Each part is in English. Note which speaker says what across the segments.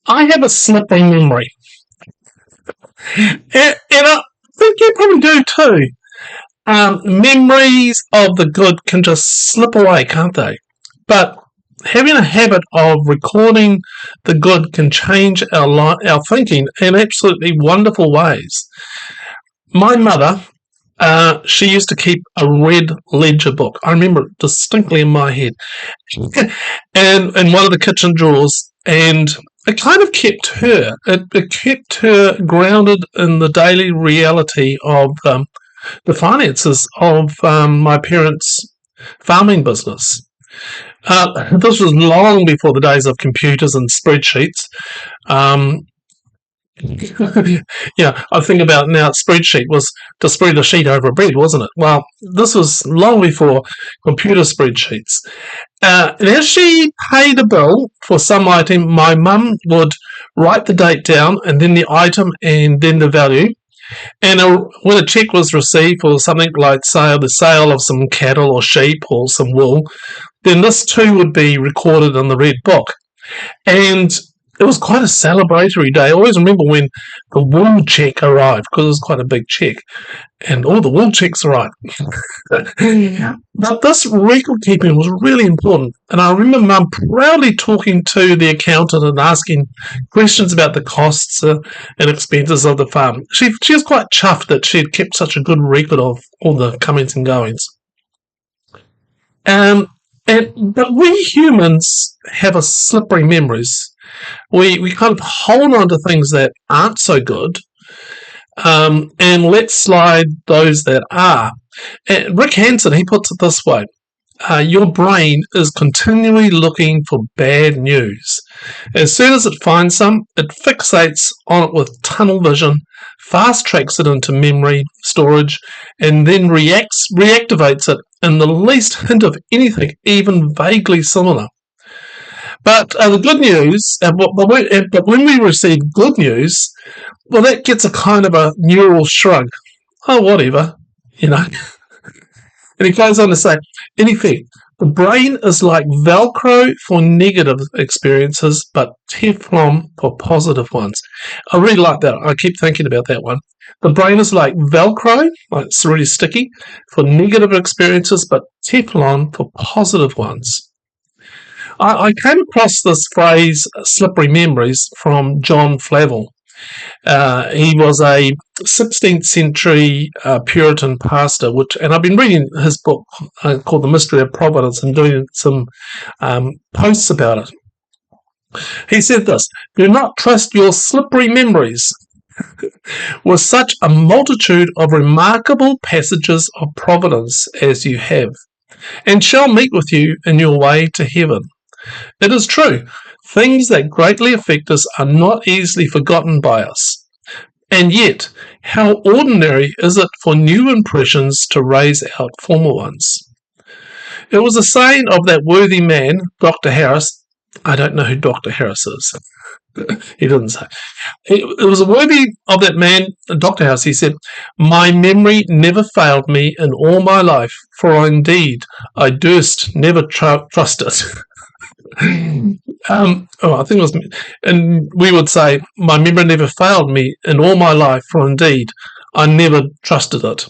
Speaker 1: I have a slippery memory, and I think you probably do too. Memories of the good can just slip away, can't they? But having a habit of recording the good can change our thinking in absolutely wonderful ways. My mother, she used to keep a red ledger book. I remember it distinctly in my head, and in one of the kitchen drawers, and it kind of kept her. It kept her grounded in the daily reality of the finances of my parents' farming business. This was long before the days of computers and spreadsheets. Um, yeah, I think about now. Spreadsheet was to spread a sheet over a bread, wasn't it? Well, this was long before computer spreadsheets. And as she paid a bill for some item, my mum would write the date down and then the item and then the value. And when a check was received for something like, say, the sale of some cattle or sheep or some wool, then this too would be recorded in the red book. And it was quite a celebratory day. I always remember when the wool check arrived, because it was quite a big check, and all the wool checks arrived. But this record keeping was really important. And I remember Mum proudly talking to the accountant and asking questions about the costs and expenses of the farm. She was quite chuffed that she had kept such a good record of all the comings and goings. But we humans have a slippery memories. We kind of hold on to things that aren't so good, and let slide those that are. And Rick Hanson, he puts it this way: your brain is continually looking for bad news. As soon as it finds some, it fixates on it with tunnel vision, fast tracks it into memory storage, and then reactivates it in the least hint of anything, even vaguely similar. But the good news, but when we receive good news, well, that gets a kind of a neural shrug. Oh, whatever, you know. And he goes on to say, in effect, the brain is like Velcro for negative experiences, but Teflon for positive ones. I really like that. I keep thinking about that one. The brain is like Velcro, like it's really sticky, for negative experiences, but Teflon for positive ones. I came across this phrase, slippery memories, from John Flavel. He was a 16th century Puritan pastor, and I've been reading his book called The Mystery of Providence and doing some posts about it. He said this: "Do not trust your slippery memories with such a multitude of remarkable passages of providence as you have, and shall meet with you in your way to heaven. It is true, things that greatly affect us are not easily forgotten by us. And yet, how ordinary is it for new impressions to raise out former ones?" It was a saying of that worthy man, Dr. Harris. I don't know who Dr. Harris is. He didn't say. It was a worthy of that man, Dr. Harris. He said, "My memory never failed me in all my life, for indeed I durst never trust it." I think it was, and we would say, "My memory never failed me in all my life, for indeed I never trusted it."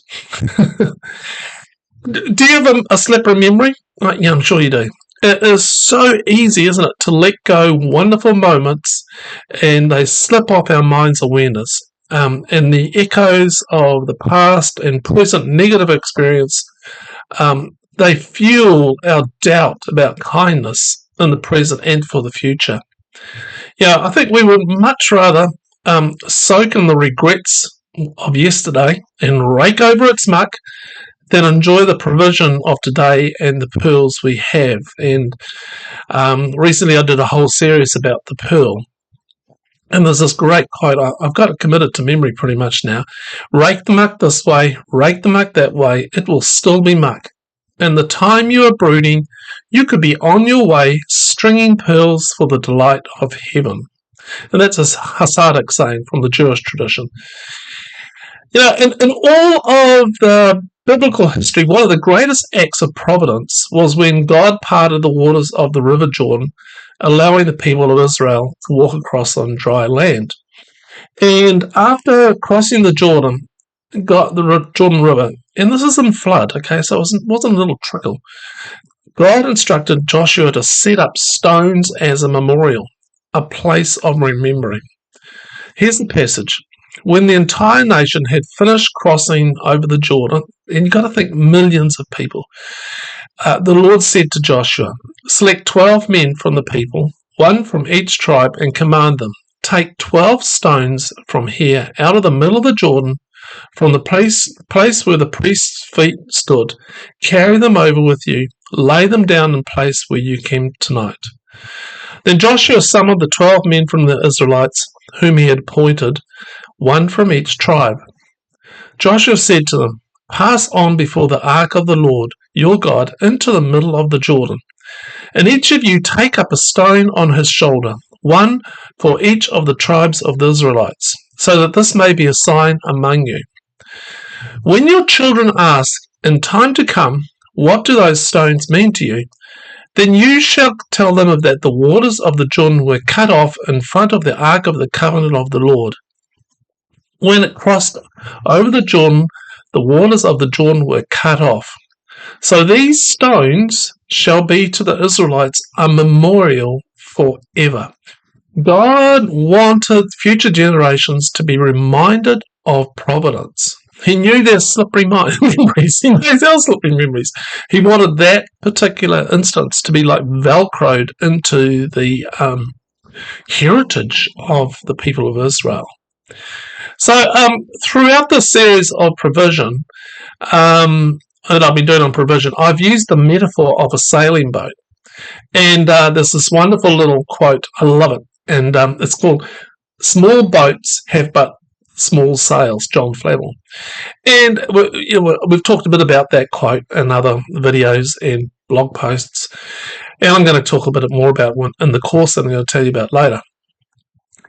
Speaker 1: Do you have a slippery memory? Yeah, I'm sure you do. It is so easy, isn't it, to let go wonderful moments and they slip off our mind's awareness. And the echoes of the past and present negative experience, they fuel our doubt about kindness in the present and for the future. Yeah, I think we would much rather soak in the regrets of yesterday and rake over its muck than enjoy the provision of today and the pearls we have. And recently I did a whole series about the pearl. And there's this great quote, I've got it committed to memory pretty much now: "Rake the muck this way, rake the muck that way, it will still be muck. And the time you are brooding, you could be on your way, stringing pearls for the delight of heaven." And that's a Hasidic saying from the Jewish tradition. You know, in all of the biblical history, one of the greatest acts of providence was when God parted the waters of the River Jordan allowing the people of Israel to walk across on dry land. And after crossing the Jordan, got the Jordan River, and this is in flood, okay, so it wasn't a little trickle. God instructed Joshua to set up stones as a memorial, a place of remembering. Here's the passage. When the entire nation had finished crossing over the Jordan, and you've got to think millions of people, the Lord said to Joshua, select 12 men from the people, one from each tribe, and command them, take 12 stones from here, out of the middle of the Jordan, from the place where the priest's feet stood. Carry them over with you, lay them down in the place where you came tonight. Then Joshua summoned the 12 men from the Israelites, whom he had appointed, one from each tribe. Joshua said to them, pass on before the ark of the Lord, your God, into the middle of the Jordan. And each of you take up a stone on his shoulder, one for each of the tribes of the Israelites, so that this may be a sign among you. When your children ask, in time to come, what do those stones mean to you? Then you shall tell them that the waters of the Jordan were cut off in front of the ark of the covenant of the Lord. When it crossed over the Jordan, the waters of the Jordan were cut off. So these stones shall be to the Israelites a memorial forever. God wanted future generations to be reminded of providence. He knew their slippery memories. He knows our slippery memories. He wanted that particular instance to be like Velcroed into the heritage of the people of Israel. So throughout the series of provision that I've been doing on provision, I've used the metaphor of a sailing boat. And there's this wonderful little quote. I love it. And it's called Small Boats Have But Small Sails, John Flavel. And we've talked a bit about that quote in other videos and blog posts. And I'm going to talk a bit more about one in the course that I'm going to tell you about later.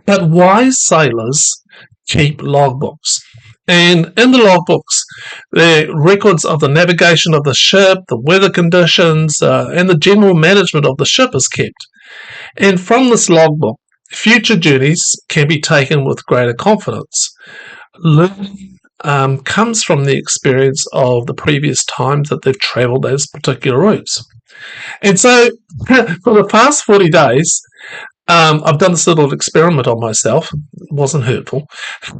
Speaker 1: But wise sailors keep logbooks. And in the logbooks, the records of the navigation of the ship, the weather conditions, and the general management of the ship is kept. And from this logbook, future journeys can be taken with greater confidence. Learning comes from the experience of the previous times that they've travelled those particular routes. And so, for the past 40 days, I've done this little experiment on myself. It wasn't hurtful.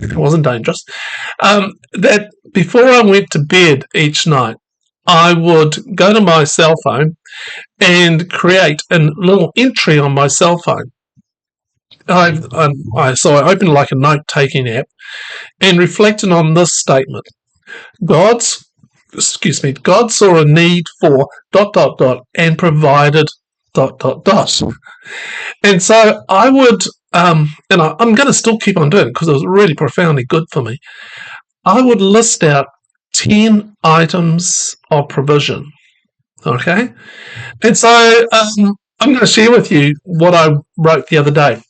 Speaker 1: It wasn't dangerous. That before I went to bed each night, I would go to my cell phone and create a little entry on my cell phone. So I opened like a note-taking app and reflected on this statement. God saw a need for ... and provided ... And so I would, and I'm going to still keep on doing it because it was really profoundly good for me. I would list out 10 items of provision. Okay? And so I'm going to share with you what I wrote the other day.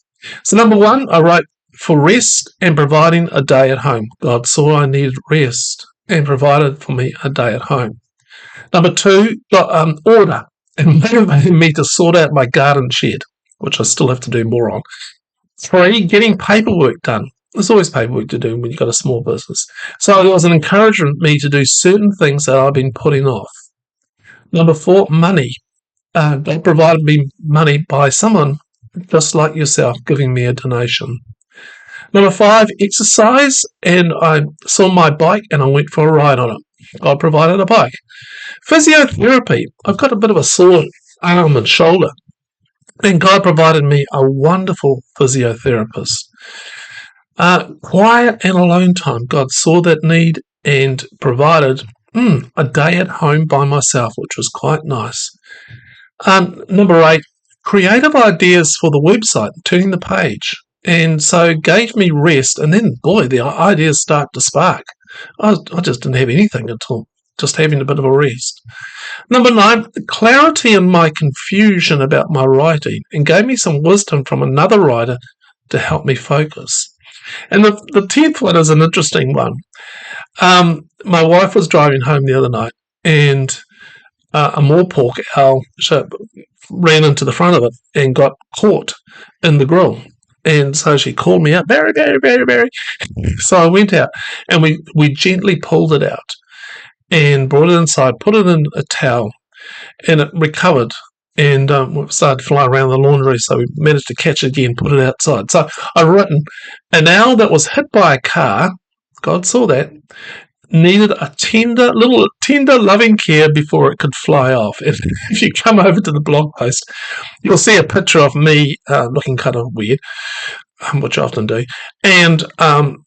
Speaker 1: So number one, I wrote for rest and providing a day at home. God saw I needed rest and provided for me a day at home. Number two, order and motivated me to sort out my garden shed, which I still have to do more on. 3, getting paperwork done. There's always paperwork to do when you've got a small business. So it was an encouragement to me to do certain things that I've been putting off. Number 4, money. They provided me money by someone just like yourself giving me a donation. Number 5, exercise, and I saw my bike and I went for a ride on it. God provided a bike. Physiotherapy. I've got a bit of a sore arm and shoulder, and God provided me a wonderful physiotherapist. Quiet and alone time. God saw that need and provided a day at home by myself, which was quite nice. Number 8, creative ideas for the website, turning the page. And so gave me rest, and then, boy, the ideas start to spark. I just didn't have anything until just having a bit of a rest. Number 9, clarity in my confusion about my writing, and gave me some wisdom from another writer to help me focus. And the 10th one is an interesting one. My wife was driving home the other night, and a moor pork owl ran into the front of it and got caught in the grill. And so she called me out, Barry, Barry, Barry, Barry. So I went out and we gently pulled it out and brought it inside, put it in a towel, and it recovered and started to fly around the laundry. So we managed to catch it again, put it outside. So I've written, an owl that was hit by a car, God saw that, needed a tender, loving care before it could fly off. If you come over to the blog post, you'll see a picture of me looking kind of weird, which I often do, and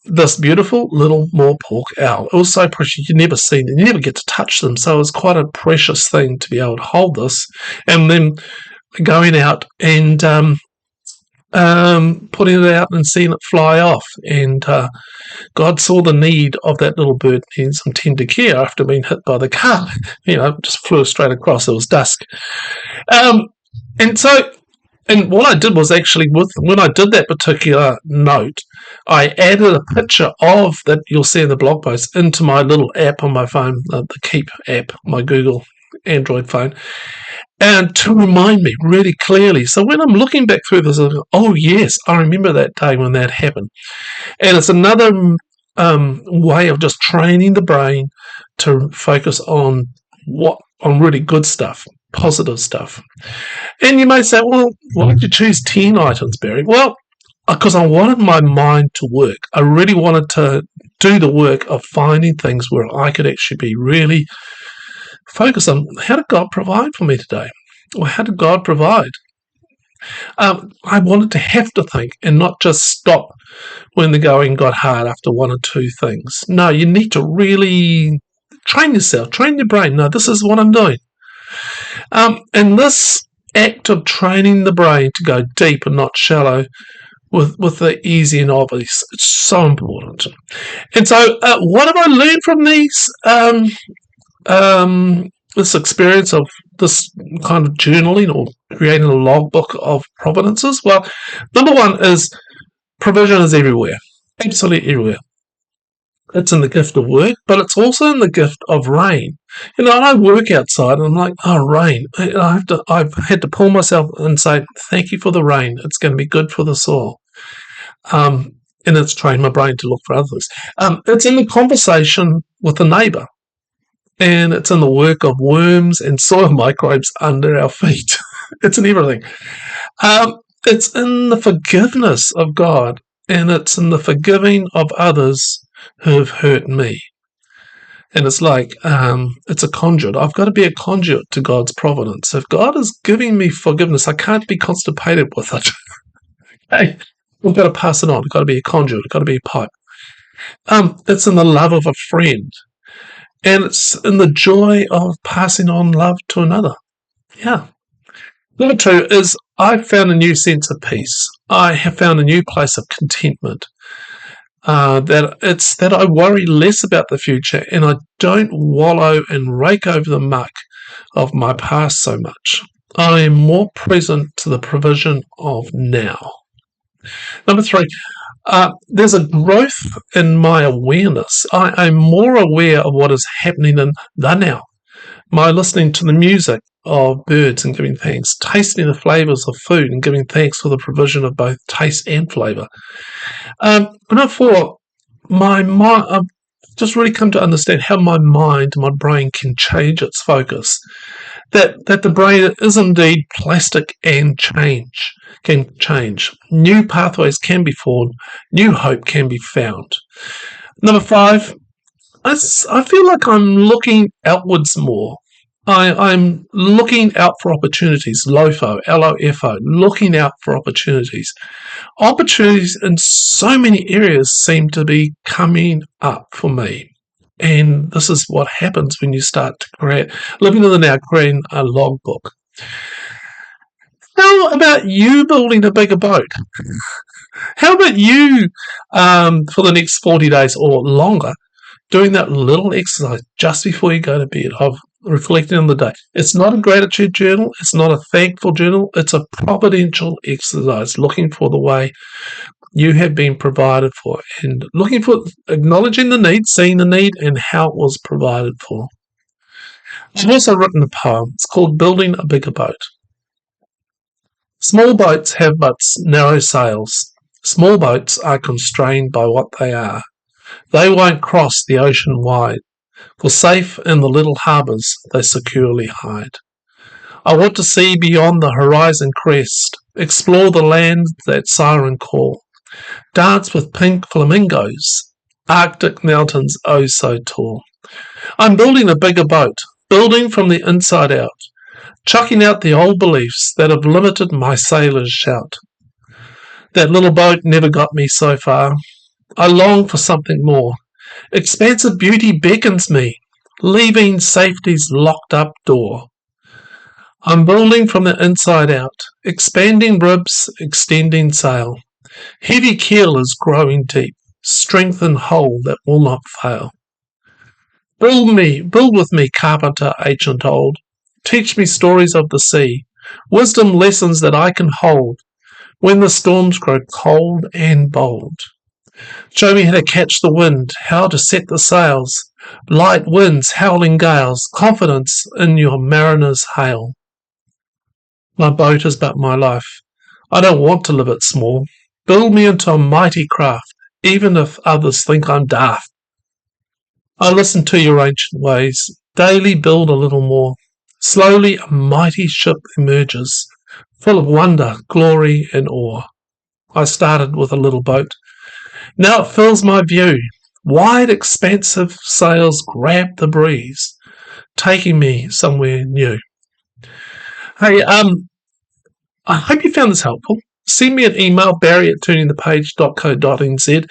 Speaker 1: this beautiful little moorpork owl. It was so precious. You never see them. You never get to touch them. So it was quite a precious thing to be able to hold this, and then going out and putting it out and seeing it fly off. And God saw the need of that little bird needing some tender care after being hit by the car. Just flew straight across. It was dusk. And what I did was actually, when I did that particular note, I added a picture of that you'll see in the blog post into my little app on my phone, the Keep app, my Google Android phone, and to remind me really clearly. So when I'm looking back through this, I go, oh yes, I remember that day when that happened. And it's another way of just training the brain to focus on really good stuff, positive stuff. And you may say, well, why did you choose 10 items, Barry? Well, because I wanted my mind to work. I really wanted to do the work of finding things where I could actually be really focused on, how did God provide for me today? Or how did God provide? I wanted to have to think and not just stop when the going got hard after one or two things. No, you need to really train yourself, train your brain. No, this is what I'm doing. And this act of training the brain to go deep and not shallow with the easy and obvious, it's so important. And so what have I learned from this experience of this kind of journaling or creating a logbook of providences? Well, number one is provision is everywhere, absolutely everywhere. It's in the gift of work, but it's also in the gift of rain. And I work outside and I'm like, oh, rain. I've had to pull myself and say, thank you for the rain. It's going to be good for the soil. And it's trained my brain to look for others. It's in the conversation with a neighbour. And it's in the work of worms and soil microbes under our feet. It's in everything. It's in the forgiveness of God, and it's in the forgiving of others who have hurt me. And it's like, it's a conduit. I've got to be a conduit to God's providence. If God is giving me forgiveness, I can't be constipated with it. Okay? We've got to pass it on. I've got to be a conduit. I've got to be a pipe. It's in the love of a friend. And it's in the joy of passing on love to another. Yeah. Number two is I've found a new sense of peace. I have found a new place of contentment. That I worry less about the future and I don't wallow and rake over the muck of my past so much. I am more present to the provision of now. Number three, there's a growth in my awareness. I'm more aware of what is happening in the now. My listening to the music of birds and giving thanks, tasting the flavours of food and giving thanks for the provision of both taste and flavour. Number four, I've just really come to understand how my brain can change its focus. That the brain is indeed plastic and can change. New pathways can be formed. New hope can be found. Number five, I feel like I'm looking outwards more. I'm looking out for opportunities, LOFO, L-O-F-O, looking out for opportunities. Opportunities in so many areas seem to be coming up for me. And this is what happens when you start to living in the now, creating a logbook. How about you building a bigger boat? How about you, for the next 40 days or longer, doing that little exercise just before you go to bed of reflecting on the day? It's not a gratitude journal. It's not a thankful journal. It's a providential exercise, looking for the way you have been provided for and acknowledging the need, seeing the need, and how it was provided for. I've also written a poem. It's called Building a Bigger Boat. Small boats have but narrow sails. Small boats are constrained by what they are. They won't cross the ocean wide, for safe in the little harbours they securely hide. I want to see beyond the horizon crest, explore the lands that siren call, dance with pink flamingos, Arctic mountains oh so tall. I'm building a bigger boat, building from the inside out, chucking out the old beliefs that have limited my sailor's shout. That little boat never got me so far. I long for something more. Expansive beauty beckons me, leaving safety's locked up door. I'm building from the inside out, expanding ribs, extending sail. Heavy keel is growing deep, strength and hull that will not fail. Build with me, carpenter ancient old. Teach me stories of the sea, wisdom lessons that I can hold when the storms grow cold and bold. Show me how to catch the wind, how to set the sails, light winds, howling gales, confidence in your mariner's hail. My boat is but my life. I don't want to live it small. Build me into a mighty craft, even if others think I'm daft. I listen to your ancient ways, daily build a little more. Slowly a mighty ship emerges, full of wonder, glory, and awe. I started with a little boat. Now it fills my view. Wide, expansive sails grab the breeze, taking me somewhere new. Hey, I hope you found this helpful. Send me an email, barry@turningthepage.co.nz.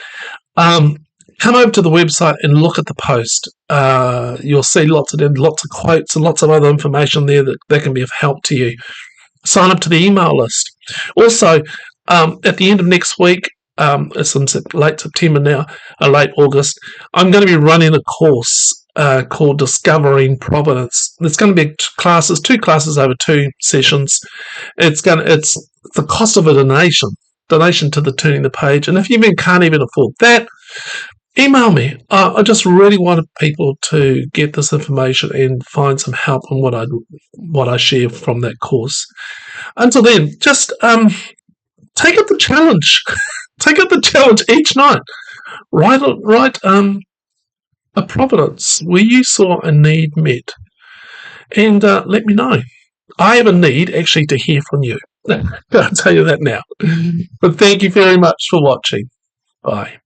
Speaker 1: Come over to the website and look at the post. You'll see lots of quotes and lots of other information there that can be of help to you. Sign up to the email list. Also, at the end of next week, it's in late September now, late August, I'm going to be running a course called Discovering Providence. It's going to be two classes over 2 sessions. It's the cost of a donation to the Turning the Page. And if you can't even afford that, email me. I just really wanted people to get this information and find some help in what I share from that course. Until then, just take up the challenge. Take up the challenge each night. Write a providence where you saw a need met, and let me know. I have a need actually to hear from you. I'll tell you that now. But thank you very much for watching. Bye.